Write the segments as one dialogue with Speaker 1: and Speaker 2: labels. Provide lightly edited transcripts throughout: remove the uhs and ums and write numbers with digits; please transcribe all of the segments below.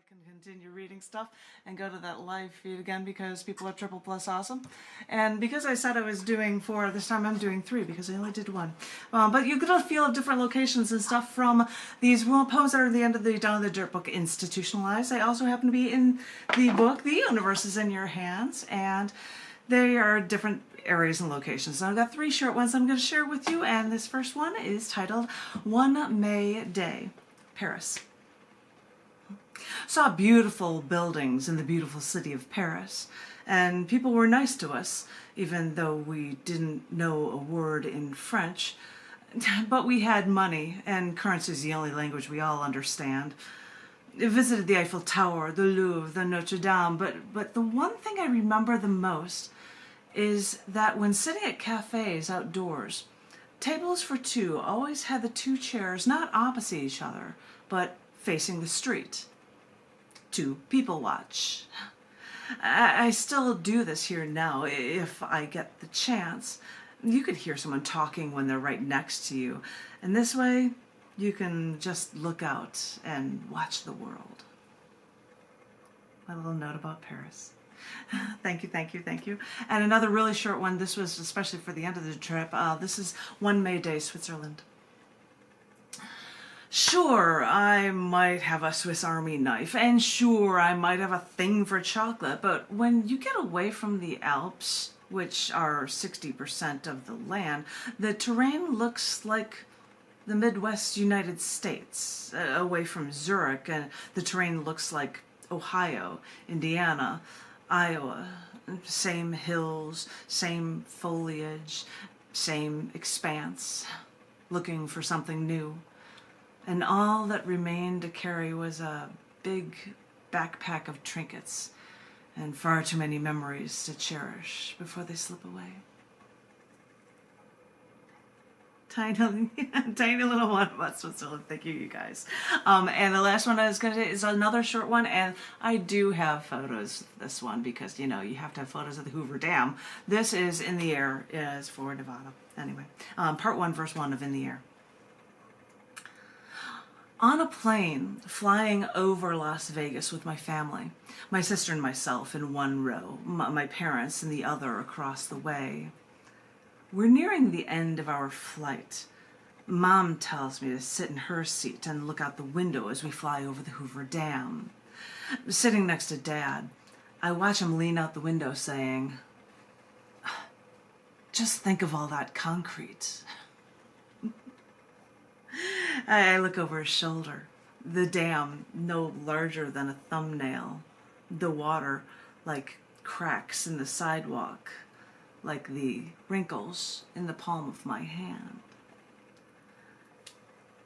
Speaker 1: can continue reading stuff and go to that live feed again because people are triple plus awesome. And because I said I was doing 4, this time I'm doing 3 because I only did 1. But you get a feel of different locations and stuff from these poems that are at the end of the Down in the Dirt book, Institutionalized. I also happen to be in the book, The Universe is in Your Hands, and they are different areas and locations. So I've got 3 short ones I'm going to share with you, and this first one is titled One May Day, Paris. Saw beautiful buildings in the beautiful city of Paris, and people were nice to us, even though we didn't know a word in French. But we had money, and currency is the only language we all understand. I visited the Eiffel Tower, the Louvre, the Notre Dame, but the one thing I remember the most is that when sitting at cafes outdoors, tables for 2 always had the 2 chairs not opposite each other, but facing the street. To people watch. I still do this here now if I get the chance. You could hear someone talking when they're right next to you, and this way you can just look out and watch the world. My little note about Paris. Thank you, thank you, thank you. And another really short one, this was especially for the end of the trip. This is One May Day, Switzerland. Sure, I might have a Swiss Army knife, and sure, I might have a thing for chocolate, but when you get away from the Alps, which are 60% of the land, the terrain looks like the Midwest United States. Away from Zurich, and the terrain looks like Ohio, Indiana, Iowa. Same hills, same foliage, same expanse, looking for something new. And all that remained to carry was a big backpack of trinkets and far too many memories to cherish before they slip away. Tiny little one about Switzerland. Thank you, you guys. And the last one I was going to do is another short one, and I do have photos of this one because, you know, you have to have photos of the Hoover Dam. This is In the Air, is for Nevada. Anyway, part 1, verse 1 of In the Air. On a plane flying over Las Vegas with my family, my sister and myself in one row, my parents in the other across the way. We're nearing the end of our flight. Mom tells me to sit in her seat and look out the window as we fly over the Hoover Dam. Sitting next to Dad, I watch him lean out the window saying, "Just think of all that concrete." I look over his shoulder. The dam no larger than a thumbnail. The water like cracks in the sidewalk, like the wrinkles in the palm of my hand.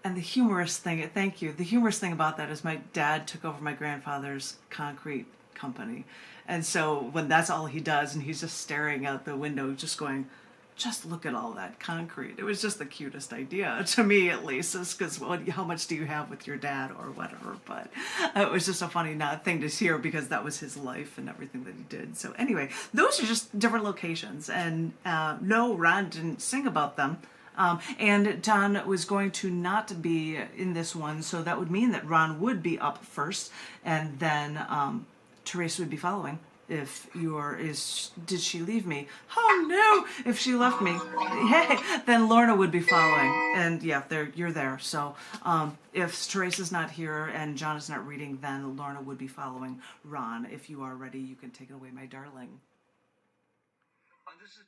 Speaker 1: And the humorous thing, thank you, the humorous thing about that is my dad took over my grandfather's concrete company. And so when that's all he does and he's just staring out the window, just going, "Just look at all that concrete." It was just the cutest idea, to me at least, because how much do you have with your dad or whatever, but it was just a funny thing to hear because that was his life and everything that he did. So anyway, those are just different locations, and no, Ron didn't sing about them, and Don was going to not be in this one, so that would mean that Ron would be up first, and then Therese would be following. If did she leave me? Oh no! If she left me, hey, then Lorna would be following. And yeah, you're there. So if Teresa's not here and John is not reading, then Lorna would be following Ron. If you are ready, you can take it away, my darling.
Speaker 2: This is